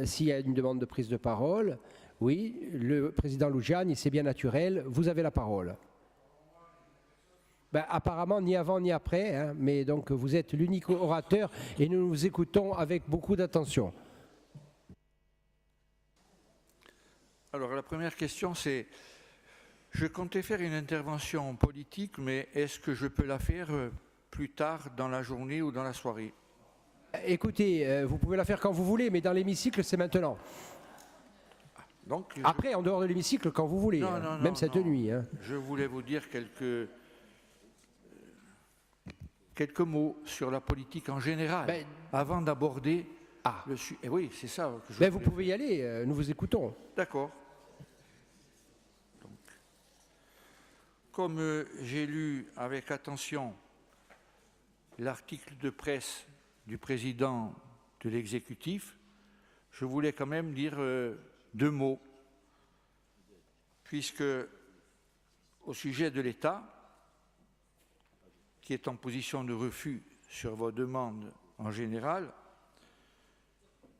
S'il y a une demande de prise de parole, oui, le président Lougiane, c'est bien naturel, vous avez la parole. Ben, apparemment, ni avant ni après, hein, mais donc vous êtes l'unique orateur et nous vous écoutons avec beaucoup d'attention. Alors la première question c'est, je comptais faire une intervention politique, mais est-ce que je peux la faire plus tard dans la journée ou dans la soirée? Écoutez, vous pouvez la faire quand vous voulez, mais dans l'hémicycle, c'est maintenant. Donc, après, en dehors de l'hémicycle, quand vous voulez, non, hein, non, même non, cette non. nuit. Hein. Je voulais vous dire quelques mots sur la politique en général, Ben, avant d'aborder le sujet. Oui, c'est ça que je ben, vous pouvez y aller, nous vous écoutons. D'accord. Comme j'ai lu avec attention l'article de presse du président de l'exécutif, je voulais quand même dire 2 mots, puisque au sujet de l'État, qui est en position de refus sur vos demandes en général,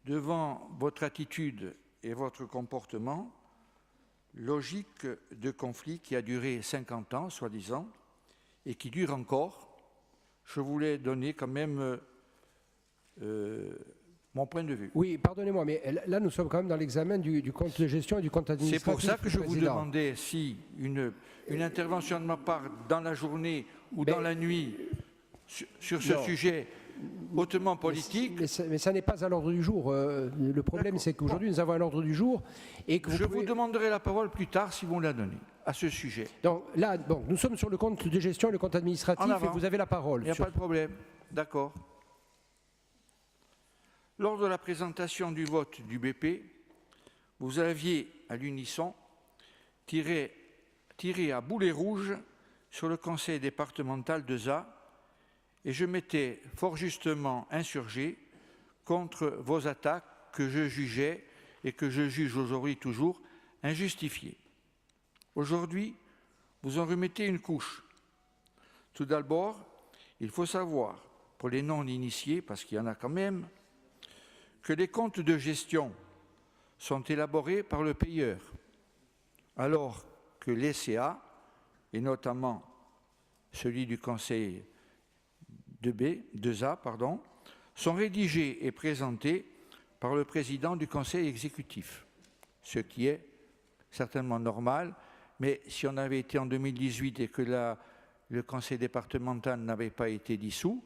devant votre attitude et votre comportement, logique de conflit qui a duré 50 ans, soi-disant, et qui dure encore, je voulais donner quand même mon point de vue. Oui, pardonnez-moi, mais là, nous sommes quand même dans l'examen du compte de gestion et du compte administratif. C'est pour ça que je vous demandais si une intervention de ma part dans la journée ou dans la nuit sur ce sujet hautement politique... Mais ça n'est pas à l'ordre du jour. Le problème, c'est qu'aujourd'hui, nous avons un ordre du jour et que vous demanderai la parole plus tard si vous me la donnez à ce sujet. Donc là, bon, nous sommes sur le compte de gestion et le compte administratif et vous avez la parole. Il n'y a pas de problème. D'accord. Lors de la présentation du vote du BP, vous aviez à l'unisson tiré à boulet rouge sur le conseil départemental de ZA et je m'étais fort justement insurgé contre vos attaques que je jugeais et que je juge aujourd'hui toujours injustifiées. Aujourd'hui, vous en remettez une couche. Tout d'abord, il faut savoir, pour les non-initiés, parce qu'il y en a quand même, que les comptes de gestion sont élaborés par le payeur, alors que les CA, et notamment celui du conseil de ZA, sont rédigés et présentés par le président du conseil exécutif, ce qui est certainement normal, mais si on avait été en 2018 et que le conseil départemental n'avait pas été dissous,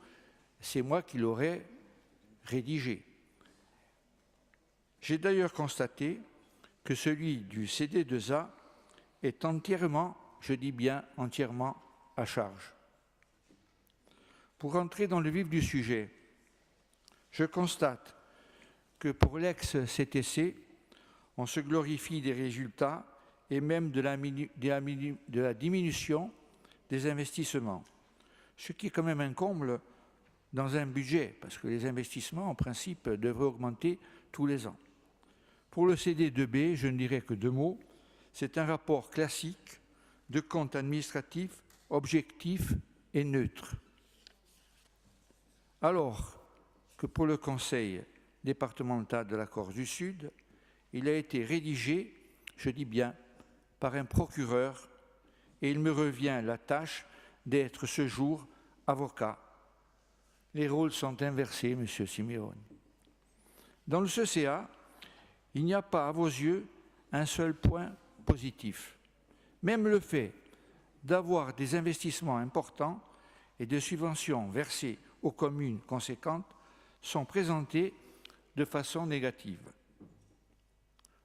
c'est moi qui l'aurais rédigé. J'ai d'ailleurs constaté que celui du CD2A est entièrement, je dis bien entièrement, à charge. Pour entrer dans le vif du sujet, je constate que pour l'ex-CTC, on se glorifie des résultats et même de la diminution des investissements, ce qui est quand même un comble dans un budget, parce que les investissements, en principe, devraient augmenter tous les ans. Pour le CD2B, je ne dirais que 2 mots. C'est un rapport classique de compte administratif, objectif et neutre. Alors que pour le conseil départemental de la Corse du Sud, il a été rédigé, je dis bien, par un procureur et il me revient la tâche d'être ce jour avocat. Les rôles sont inversés, Monsieur Simeone. Dans le CCA, il n'y a pas, à vos yeux, un seul point positif. Même le fait d'avoir des investissements importants et des subventions versées aux communes conséquentes sont présentés de façon négative.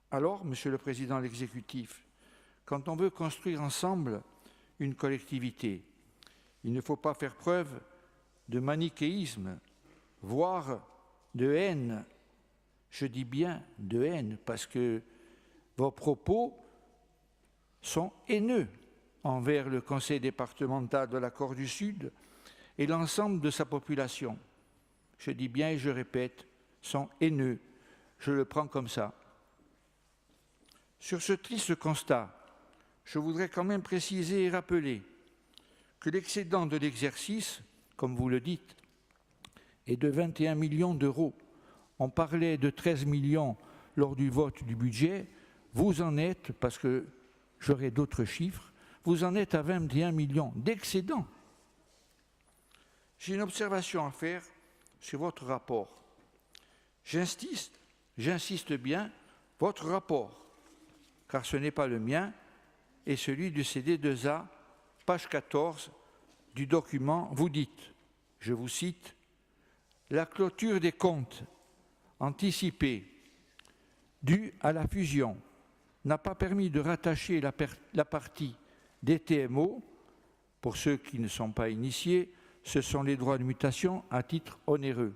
Alors, Monsieur le Président de l'Exécutif, quand on veut construire ensemble une collectivité, il ne faut pas faire preuve de manichéisme, voire de haine. Je dis bien de haine, parce que vos propos sont haineux envers le conseil départemental de la Corse du Sud et l'ensemble de sa population. Je dis bien et je répète, sont haineux. Je le prends comme ça. Sur ce triste constat, je voudrais quand même préciser et rappeler que l'excédent de l'exercice, comme vous le dites, est de 21 millions d'euros On parlait de 13 millions lors du vote du budget. Vous en êtes, parce que j'aurai d'autres chiffres, vous en êtes à 21 millions d'excédent. J'ai une observation à faire sur votre rapport. J'insiste bien, votre rapport, car ce n'est pas le mien, et celui du CD2A, page 14 du document, vous dites, je vous cite, « La clôture des comptes anticipée due à la fusion n'a pas permis de rattacher la partie des TMO, pour ceux qui ne sont pas initiés, ce sont les droits de mutation à titre onéreux,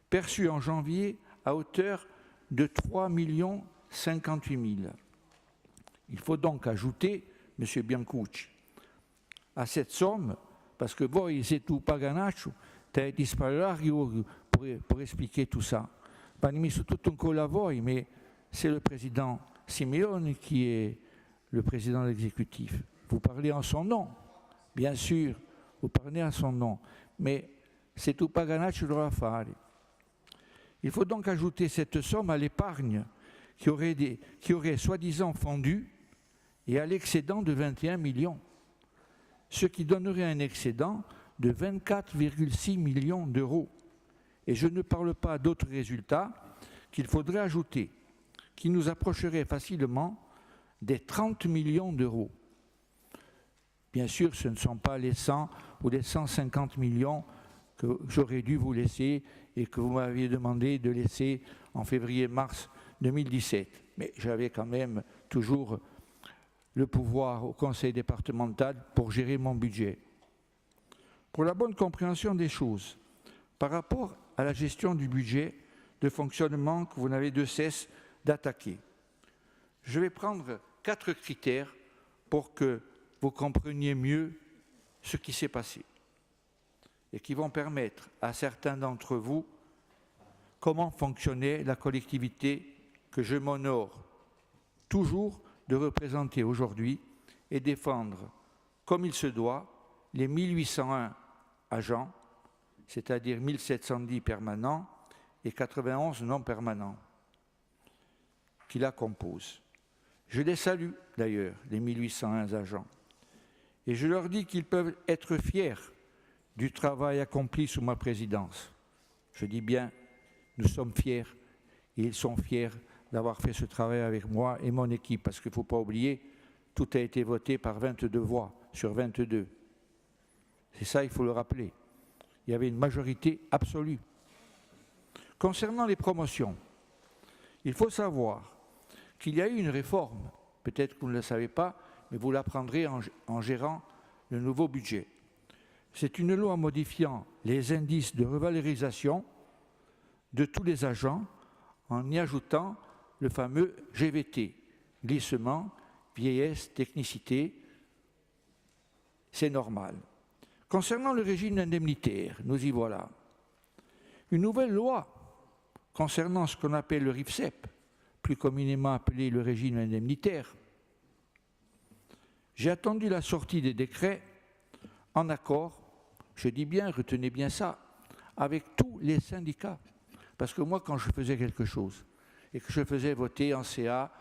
perçus en janvier à hauteur de 3 058 000. Il faut donc ajouter, M. Biancucci, à cette somme, parce que voi siete paganaccio, t'as disparati pour expliquer tout ça. Pas mis tout un col à voi, mais c'est le président Simeone qui est le président de l'exécutif. Vous parlez en son nom, bien sûr, vous parlez en son nom, mais c'est tout paganaccio da fare. Il faut donc ajouter cette somme à l'épargne qui aurait soi-disant fondu et à l'excédent de 21 millions, ce qui donnerait un excédent de 24,6 millions d'euros. Et je ne parle pas d'autres résultats qu'il faudrait ajouter, qui nous approcheraient facilement des 30 millions d'euros. Bien sûr, ce ne sont pas les 100 ou les 150 millions que j'aurais dû vous laisser et que vous m'aviez demandé de laisser en février-mars 2017. Mais j'avais quand même toujours le pouvoir au conseil départemental pour gérer mon budget. Pour la bonne compréhension des choses, par rapport à la gestion du budget de fonctionnement que vous n'avez de cesse d'attaquer, je vais prendre 4 critères pour que vous compreniez mieux ce qui s'est passé et qui vont permettre à certains d'entre vous comment fonctionnait la collectivité que je m'honore toujours de représenter aujourd'hui et défendre, comme il se doit, les 1801 agents, c'est-à-dire 1710 permanents et 91 non permanents, qui la composent. Je les salue d'ailleurs, les 1801 agents, et je leur dis qu'ils peuvent être fiers du travail accompli sous ma présidence. Je dis bien, nous sommes fiers, et ils sont fiers d'avoir fait ce travail avec moi et mon équipe, parce qu'il ne faut pas oublier, tout a été voté par 22 voix sur 22. C'est ça, il faut le rappeler. Il y avait une majorité absolue. Concernant les promotions, il faut savoir qu'il y a eu une réforme, peut-être que vous ne le savez pas, mais vous l'apprendrez en gérant le nouveau budget. C'est une loi modifiant les indices de revalorisation de tous les agents en y ajoutant le fameux GVT, glissement, vieillesse, technicité, c'est normal. Concernant le régime indemnitaire, nous y voilà. Une nouvelle loi concernant ce qu'on appelle le RIFSEP, plus communément appelé le régime indemnitaire. J'ai attendu la sortie des décrets en accord, je dis bien, retenez bien ça, avec tous les syndicats. Parce que moi, quand je faisais quelque chose et que je faisais voter en CA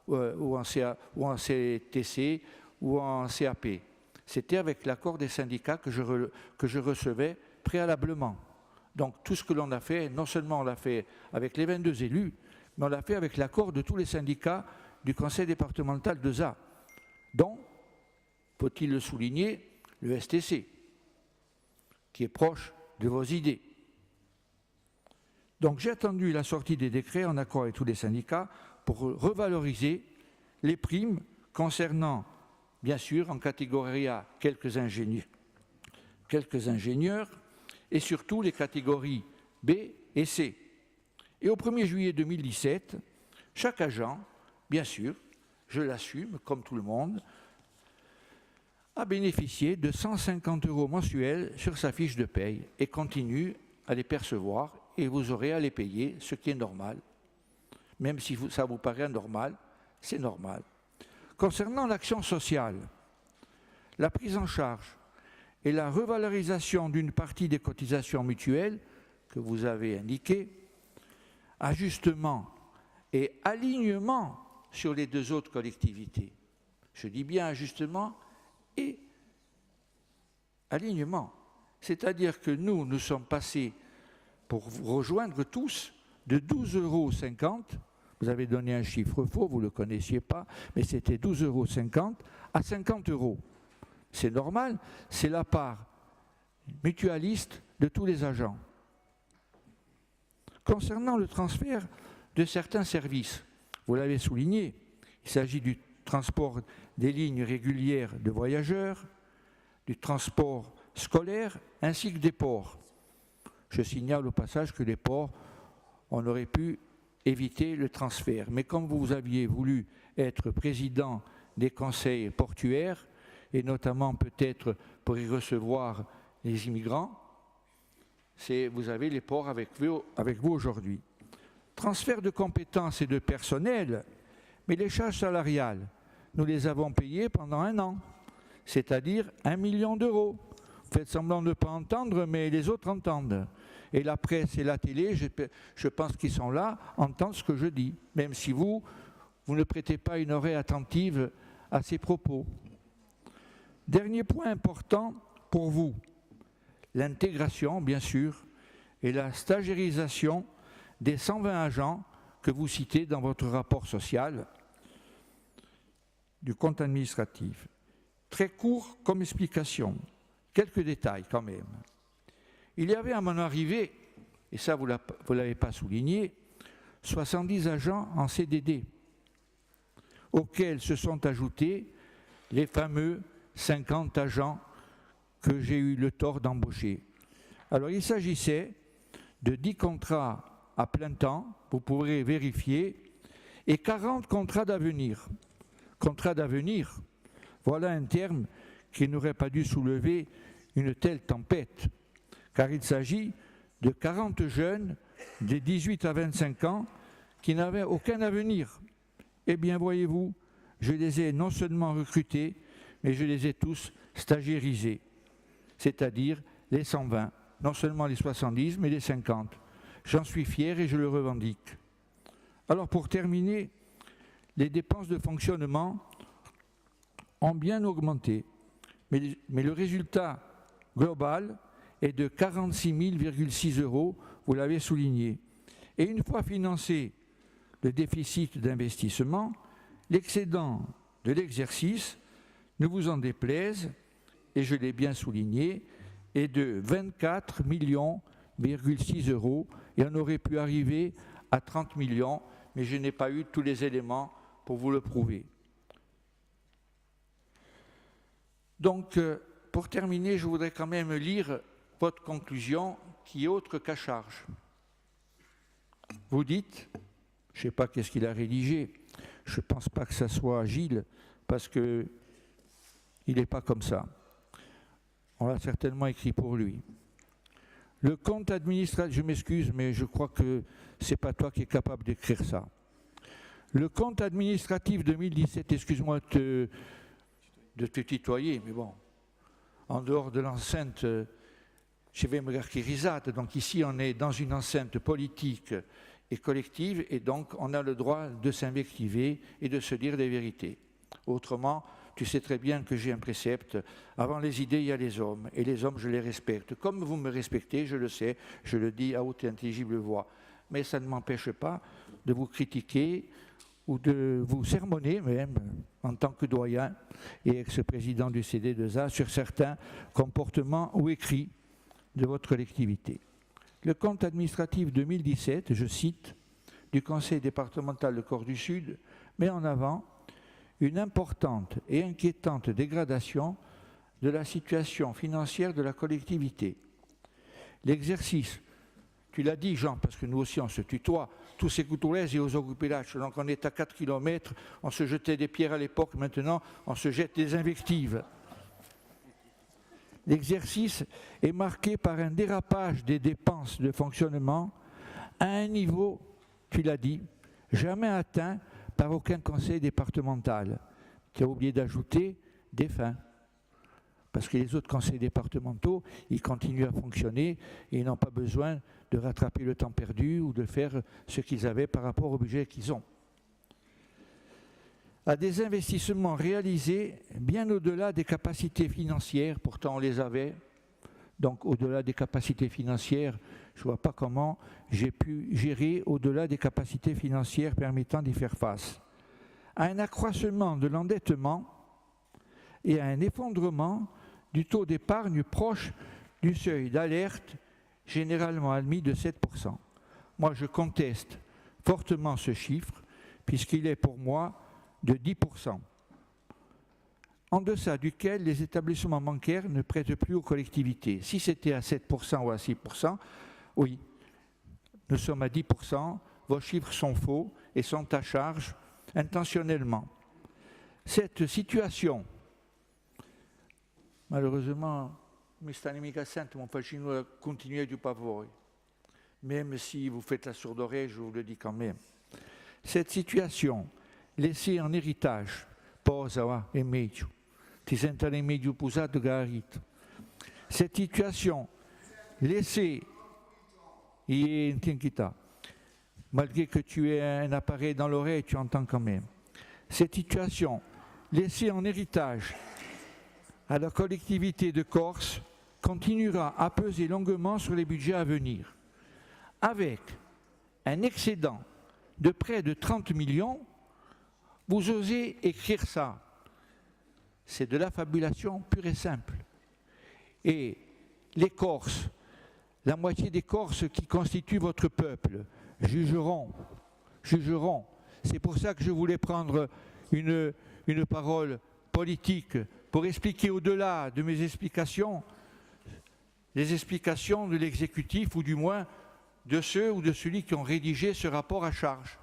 ou en CTC ou en CAP, c'était avec l'accord des syndicats que je recevais préalablement. Donc tout ce que l'on a fait, non seulement on l'a fait avec les 22 élus, mais on l'a fait avec l'accord de tous les syndicats du conseil départemental de ZA, dont, faut-il le souligner, le STC, qui est proche de vos idées. Donc j'ai attendu la sortie des décrets en accord avec tous les syndicats pour revaloriser les primes concernant, bien sûr, en catégorie A, quelques ingénieurs, et surtout les catégories B et C. Et au 1er juillet 2017, chaque agent, bien sûr, je l'assume, comme tout le monde, a bénéficié de 150 € mensuels sur sa fiche de paye et continue à les percevoir et vous aurez à les payer, ce qui est normal. Même si ça vous paraît anormal, c'est normal. Concernant l'action sociale, la prise en charge et la revalorisation d'une partie des cotisations mutuelles que vous avez indiquées ajustement et alignement sur les deux autres collectivités. Je dis bien ajustement et alignement. C'est-à-dire que nous sommes passés, pour vous rejoindre tous, de 12,50 €, vous avez donné un chiffre faux, vous ne le connaissiez pas, mais c'était 12,50 € à 50 €. C'est normal, c'est la part mutualiste de tous les agents. Concernant le transfert de certains services, vous l'avez souligné, il s'agit du transport des lignes régulières de voyageurs, du transport scolaire ainsi que des ports. Je signale au passage que les ports, on aurait pu éviter le transfert. Mais comme vous aviez voulu être président des conseils portuaires, et notamment peut-être pour y recevoir les immigrants, vous avez les ports avec vous aujourd'hui. Transfert de compétences et de personnel, mais les charges salariales, nous les avons payées pendant 1 an, c'est-à-dire 1 million d'euros. Vous faites semblant de ne pas entendre, mais les autres entendent. Et la presse et la télé, je pense qu'ils sont là, entendent ce que je dis, même si vous ne prêtez pas une oreille attentive à ces propos. Dernier point important pour vous, l'intégration, bien sûr, et la stagiairisation des 120 agents que vous citez dans votre rapport social du compte administratif. Très court comme explication, quelques détails quand même. Il y avait à mon arrivée, et ça vous ne l'avez pas souligné, 70 agents en CDD, auxquels se sont ajoutés les fameux 50 agents que j'ai eu le tort d'embaucher. Alors il s'agissait de 10 contrats à plein temps, vous pourrez vérifier, et 40 contrats d'avenir. Contrats d'avenir, voilà un terme qui n'aurait pas dû soulever une telle tempête, car il s'agit de 40 jeunes de 18 à 25 ans qui n'avaient aucun avenir. Eh bien, voyez-vous, je les ai non seulement recrutés, mais je les ai tous stagiairisés, c'est-à-dire les 120, non seulement les 70, mais les 50. J'en suis fier et je le revendique. Alors, pour terminer, les dépenses de fonctionnement ont bien augmenté, mais le résultat global est de 46,6 €, vous l'avez souligné. Et une fois financé le déficit d'investissement, l'excédent de l'exercice, ne vous en déplaise, et je l'ai bien souligné, est de 24,6 millions € et on aurait pu arriver à 30 millions, mais je n'ai pas eu tous les éléments pour vous le prouver. Donc, pour terminer, je voudrais quand même lire votre conclusion qui est autre qu'à charge. Vous dites, je ne sais pas qu'est-ce qu'il a rédigé, je ne pense pas que ça soit Gilles, parce qu'il n'est pas comme ça. On l'a certainement écrit pour lui. Le compte administratif, je m'excuse, mais je crois que ce n'est pas toi qui es capable d'écrire ça. Le compte administratif 2017, excuse-moi de te tutoyer, mais bon, en dehors de l'enceinte, je vais me dire Kirizade, donc ici on est dans une enceinte politique et collective, et donc on a le droit de s'invectiver et de se dire des vérités. Autrement, tu sais très bien que j'ai un précepte, avant les idées, il y a les hommes, et les hommes, je les respecte. Comme vous me respectez, je le sais, je le dis à haute et intelligible voix. Mais ça ne m'empêche pas de vous critiquer ou de vous sermonner même, en tant que doyen et ex-président du CD2A, sur certains comportements ou écrits de votre collectivité. Le compte administratif 2017, je cite, du Conseil départemental de Corse du Sud, met en avant une importante et inquiétante dégradation de la situation financière de la collectivité. L'exercice, tu l'as dit Jean, parce que nous aussi on se tutoie, tous ces coutoulaises et aux occupélages, donc on est à 4 km, on se jetait des pierres à l'époque, maintenant on se jette des invectives. L'exercice est marqué par un dérapage des dépenses de fonctionnement à un niveau, tu l'as dit, jamais atteint par aucun conseil départemental. Tu as oublié d'ajouter des fins. Parce que les autres conseils départementaux, ils continuent à fonctionner et ils n'ont pas besoin de rattraper le temps perdu ou de faire ce qu'ils avaient par rapport au budget qu'ils ont. À des investissements réalisés bien au-delà des capacités financières, pourtant on les avait, donc au-delà des capacités financières, je ne vois pas comment j'ai pu gérer au-delà des capacités financières permettant d'y faire face. À un accroissement de l'endettement et à un effondrement du taux d'épargne proche du seuil d'alerte, généralement admis de 7%. Moi, je conteste fortement ce chiffre, puisqu'il est pour moi de 10%, en deçà duquel les établissements bancaires ne prêtent plus aux collectivités. Si c'était à 7% ou à 6%, oui, nous sommes à 10%, vos chiffres sont faux et sont à charge intentionnellement. Cette situation, malheureusement, mi sta mica sento, mon facino continuer du pas voi. Même si vous faites la sourde oreille, je vous le dis quand même. Cette situation laissée en héritage, posa e meglio, ti sentrai meglio posato garito. Cette situation laissée, malgré que tu aies un appareil dans l'oreille, tu entends quand même. Cette situation laissée en héritage à la collectivité de Corse continuera à peser longuement sur les budgets à venir. Avec un excédent de près de 30 millions, vous osez écrire ça. C'est de l'affabulation pure et simple. Et les Corses, la moitié des Corses qui constituent votre peuple, jugeront. C'est pour ça que je voulais prendre une parole politique pour expliquer au-delà de mes explications, les explications de l'exécutif ou du moins de ceux ou de celui qui ont rédigé ce rapport à charge,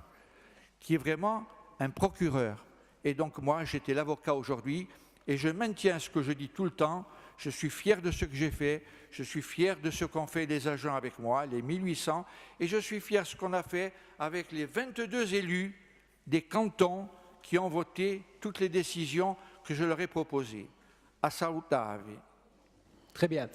qui est vraiment un procureur. Et donc moi, j'étais l'avocat aujourd'hui et je maintiens ce que je dis tout le temps. Je suis fier de ce que j'ai fait, je suis fier de ce qu'ont fait les agents avec moi, les 1800, et je suis fier de ce qu'on a fait avec les 22 élus des cantons qui ont voté toutes les décisions que je leur ai proposées. A salutare. Très bien.